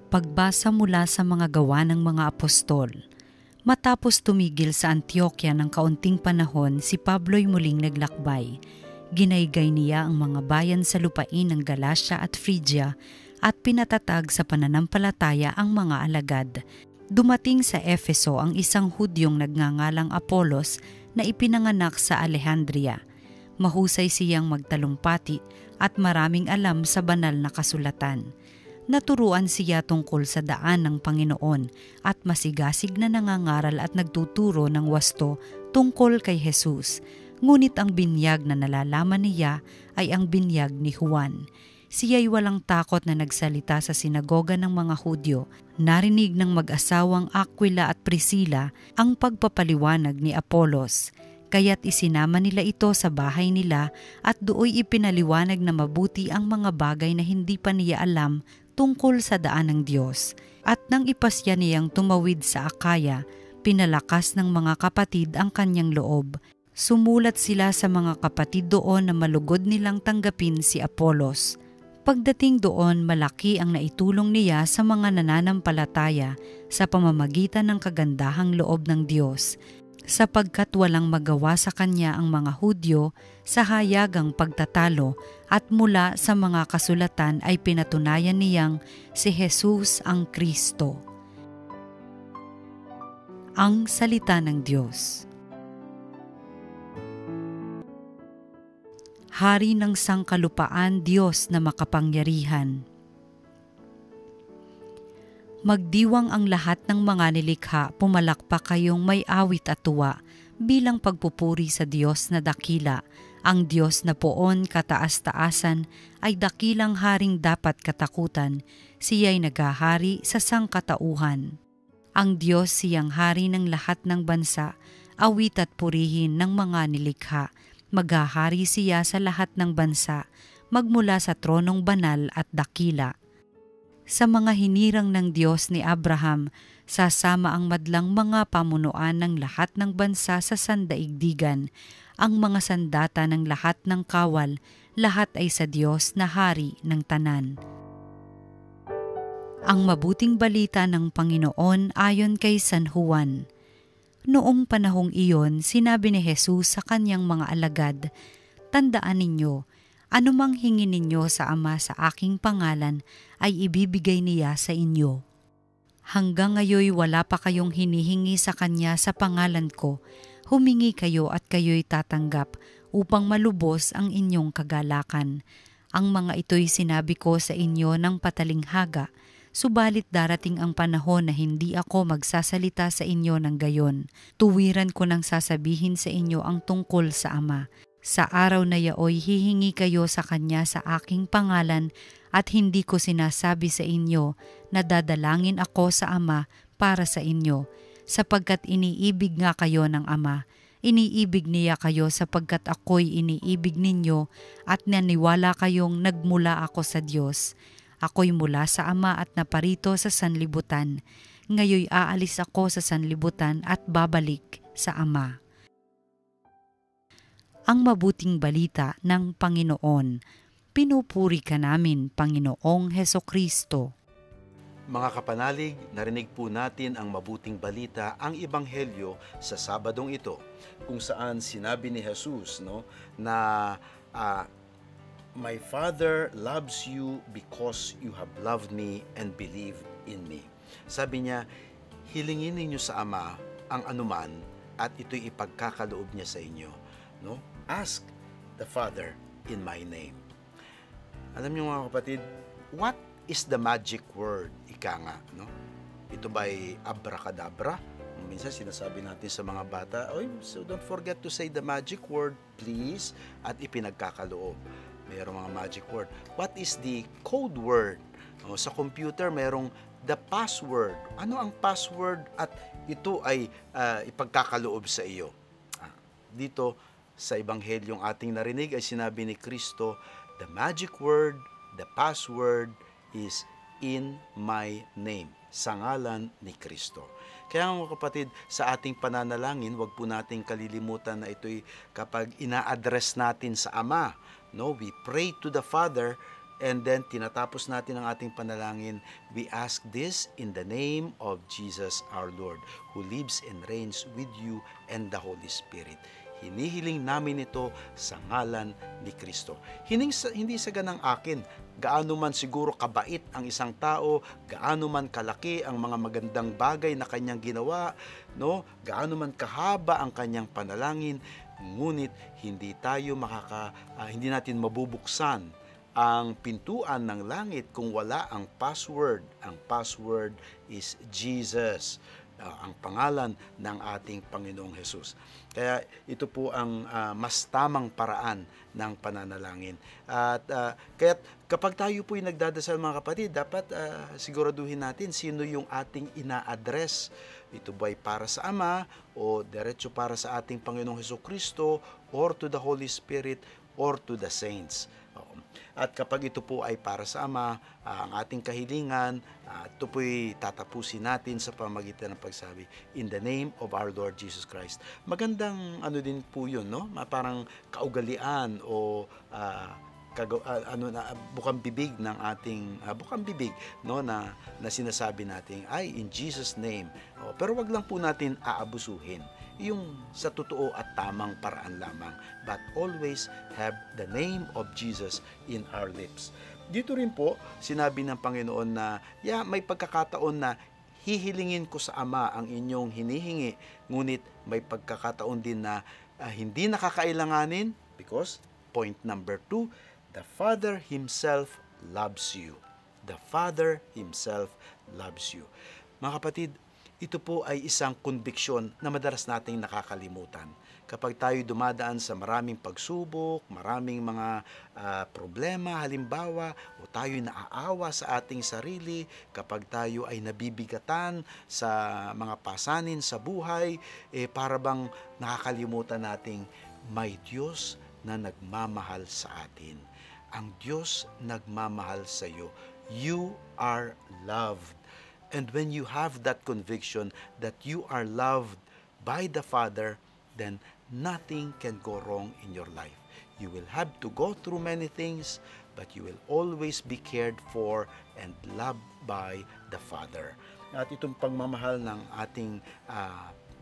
Pagbasa mula sa mga gawa ng mga apostol. Matapos tumigil sa Antioquia ng kaunting panahon, si Pablo'y muling naglakbay. Ginaygay niya ang mga bayan sa lupain ng Galacia at Phrygia at pinatatag sa pananampalataya ang mga alagad. Dumating sa Efeso ang isang Hudyong nagngangalang Apolos na ipinanganak sa Alejandria. Mahusay siyang magtalumpati at maraming alam sa banal na kasulatan. Naturuan siya tungkol sa daan ng Panginoon at masigasig na nangangaral at nagtuturo ng wasto tungkol kay Jesus. Ngunit ang binyag na nalalaman niya ay ang binyag ni Juan. Siya'y walang takot na nagsalita sa sinagoga ng mga Hudyo. Narinig ng mag-asawang Aquila at Priscilla ang pagpapaliwanag ni Apolos. Kaya't isinama nila ito sa bahay nila at dooy ipinaliwanag na mabuti ang mga bagay na hindi pa niya alam tungkol sa daan ng Diyos. At nang ipasya niyang tumawid sa Akaya, pinalakas ng mga kapatid ang kanyang loob. Sumulat sila sa mga kapatid doon na malugod nilang tanggapin si Apolos. Pagdating doon, malaki ang naitulong niya sa mga nananampalataya sa pamamagitan ng kagandahang loob ng Diyos, sapagkat walang magawa sa kanya ang mga Hudyo sa hayagang pagtatalo at mula sa mga kasulatan ay pinatunayan niyang si Jesus ang Kristo. Ang Salita ng Diyos. Hari ng sangkalupaan, Diyos na makapangyarihan. Magdiwang ang lahat ng mga nilikha, pumalakpak kayong may awit at tuwa, bilang pagpupuri sa Diyos na dakila. Ang Diyos na poon kataas-taasan ay dakilang haring dapat katakutan, siya'y naghahari sa sangkatauhan. Ang Diyos siyang hari ng lahat ng bansa, awit at purihin ng mga nilikha. Maghahari siya sa lahat ng bansa, magmula sa tronong banal at dakila. Sa mga hinirang ng Diyos ni Abraham, sasama ang madlang mga pamunuan ng lahat ng bansa sa sandaigdigan, ang mga sandata ng lahat ng kawal, lahat ay sa Diyos na hari ng tanan. Ang mabuting balita ng Panginoon ayon kay San Juan. Noong panahong iyon, sinabi ni Jesus sa kanyang mga alagad, "Tandaan ninyo, anumang hingin ninyo sa Ama sa aking pangalan ay ibibigay niya sa inyo. Hanggang ngayon wala pa kayong hinihingi sa Kanya sa pangalan ko. Humingi kayo at kayo'y tatanggap upang malubos ang inyong kagalakan. Ang mga ito'y sinabi ko sa inyo ng patalinghaga, subalit darating ang panahon na hindi ako magsasalita sa inyo ng gayon. Tuwiran ko nang sasabihin sa inyo ang tungkol sa Ama. Sa araw na yaoy hihingi kayo sa Kanya sa aking pangalan at hindi ko sinasabi sa inyo na dadalangin ako sa Ama para sa inyo, sapagkat iniibig nga kayo ng Ama. Iniibig niya kayo sapagkat ako'y iniibig ninyo at naniwala kayong nagmula ako sa Diyos. Ako'y mula sa Ama at naparito sa sanlibutan. Ngayoy aalis ako sa sanlibutan at babalik sa Ama." Ang mabuting balita ng Panginoon. Pinupuri ka namin, Panginoong Hesukristo. Mga kapanalig, narinig po natin ang mabuting balita, ang Ebanghelyo sa Sabadong ito, kung saan sinabi ni Jesus na "My Father loves you because you have loved me and believed in me." Sabi niya, hilingin ninyo sa Ama ang anuman at ito'y ipagkakaloob niya sa inyo. Ask the Father in my name. Alam niyo mga kapatid, what is the magic word? Ika nga, ito ba'y abracadabra? Minsan sinasabi natin sa mga bata, so don't forget to say the magic word, please, at ipinagkakaloob. Mayroong mga magic word. What is the code word? Sa computer, mayroong the password. Ano ang password at ito ay ipagkakaloob sa iyo? Dito sa Ebanghelyong ating narinig ay sinabi ni Kristo, the magic word, the password is in my name, sa ngalan ni Kristo. Kaya mga kapatid, sa ating pananalangin, wag po nating kalilimutan na ito'y kapag ina-address natin sa Ama, we pray to the Father, And then, tinatapos natin ang ating panalangin. We ask this in the name of Jesus our Lord, who lives and reigns with you and the Holy Spirit. Hinihiling namin ito sa ngalan ni Kristo. Hindi sa ganang akin, gaano man siguro kabait ang isang tao, gaano man kalaki ang mga magandang bagay na kanyang ginawa, no? Gaano man kahaba ang kanyang panalangin, ngunit hindi natin mabubuksan ang pintuan ng langit kung wala ang password. Ang password is Jesus, ang pangalan ng ating Panginoong Hesus. Kaya ito po ang mas tamang paraan ng pananalangin. At kaya kapag tayo po yung nagdadasal, mga kapatid, dapat siguraduhin natin sino yung ating ina-address. Ito ba ay para sa Ama o diretso para sa ating Panginoong Hesukristo, or to the Holy Spirit, or to the saints. At kapag ito po ay para sa Ama, ang ating kahilingan, ito po'y tatapusin natin sa pamamagitan ng pagsabi, in the name of our Lord Jesus Christ. Magandang din po yun, no? Parang kaugalian o bukang bibig ng ating bukang bibig, no, na sinasabi natin ay in Jesus name. Pero wag lang po natin aabusuhin yung sa totoo at tamang paraan lamang, but always have the name of Jesus in our lips. Dito rin po sinabi ng Panginoon na may pagkakataon na hihilingin ko sa Ama ang inyong hinihingi, ngunit may pagkakataon din na hindi nakakailanganin, because point number 2, the Father Himself loves you. The Father Himself loves you. Mga kapatid, ito po ay isang konbiksyon na madalas nating nakakalimutan. Kapag tayo dumadaan sa maraming pagsubok, maraming mga problema, halimbawa, o tayo naaawa sa ating sarili, kapag tayo ay nabibigatan sa mga pasanin sa buhay, para bang nakakalimutan nating may Diyos na nagmamahal sa atin. Ang Diyos nagmamahal sa iyo. You are loved. And when you have that conviction that you are loved by the Father, then nothing can go wrong in your life. You will have to go through many things, but you will always be cared for and loved by the Father. At itong pagmamahal ng ating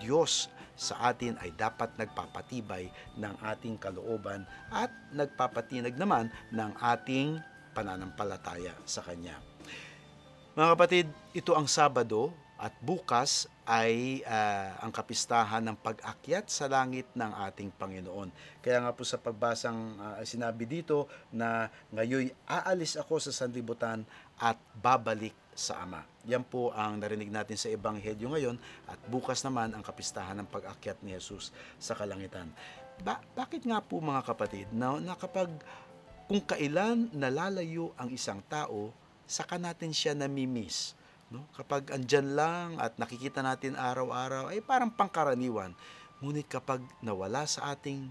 Diyos sa atin ay dapat nagpapatibay ng ating kalooban at nagpapatinag naman ng ating pananampalataya sa Kanya. Mga kapatid, ito ang Sabado at bukas ay ang kapistahan ng pag-akyat sa langit ng ating Panginoon. Kaya nga po sa pagbasang sinabi dito na ngayon aalis ako sa sanlibutan at babalik sa Ama. Yan po ang narinig natin sa Ebanghelyo ngayon, at bukas naman ang kapistahan ng pag-akyat ni Jesus sa kalangitan. Bakit nga po, mga kapatid, na kapag kung kailan nalalayo ang isang tao, saka natin siya namimiss, no? Kapag andyan lang at nakikita natin araw-araw, ay parang pangkaraniwan. Ngunit kapag nawala sa ating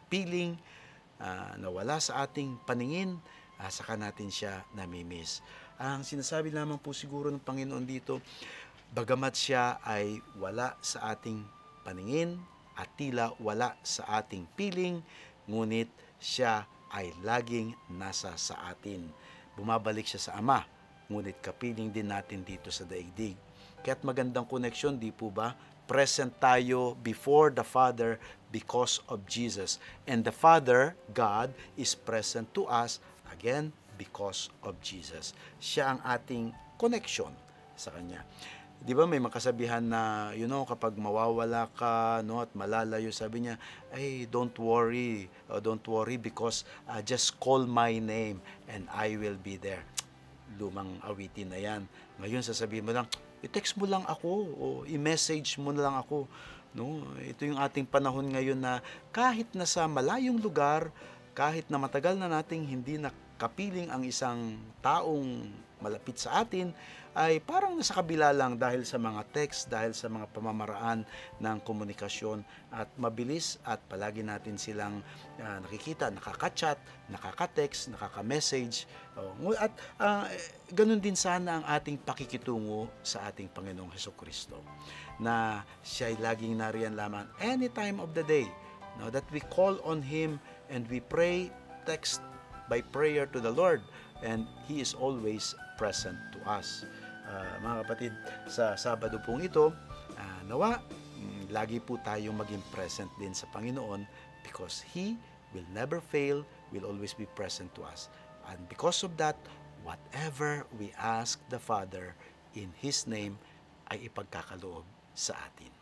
piling, nawala sa ating paningin, saka natin siya namimiss. Ang sinasabi lamang po siguro ng Panginoon dito, bagamat siya ay wala sa ating paningin at tila wala sa ating piling, ngunit siya ay laging nasa sa atin. Bumabalik siya sa Ama, ngunit kapiling din natin dito sa daigdig. Kaya't magandang koneksyon, di po ba? Present tayo before the Father because of Jesus. And the Father, God, is present to us, again, because of Jesus. Siya ang ating connection sa Kanya. Di ba may makasabihan na, kapag mawawala ka, no, at malalayo, sabi niya, don't worry because just call my name and I will be there. Lumang awitin na yan. Ngayon, sasabihin mo lang, i-text mo lang ako o i-message mo na lang ako. No? Ito yung ating panahon ngayon na kahit nasa malayong lugar, kahit na matagal na nating hindi nakapiling ang isang taong malapit sa atin, ay parang nasa kabila lang dahil sa mga text, dahil sa mga pamamaraan ng komunikasyon, at mabilis at palagi natin silang nakikita, nakaka-chat, nakaka-text, nakaka-message. At ganun din sana ang ating pakikitungo sa ating Panginoong Hesukristo, na siya ay laging nariyan lamang any time of the day, no, that we call on Him and we pray, text by prayer to the Lord. and He is always present to us. Mga kapatid, sa Sabado pong ito, nawa, lagi po tayong maging present din sa Panginoon because He will never fail, will always be present to us. And because of that, whatever we ask the Father in His name ay ipagkakaloob sa atin.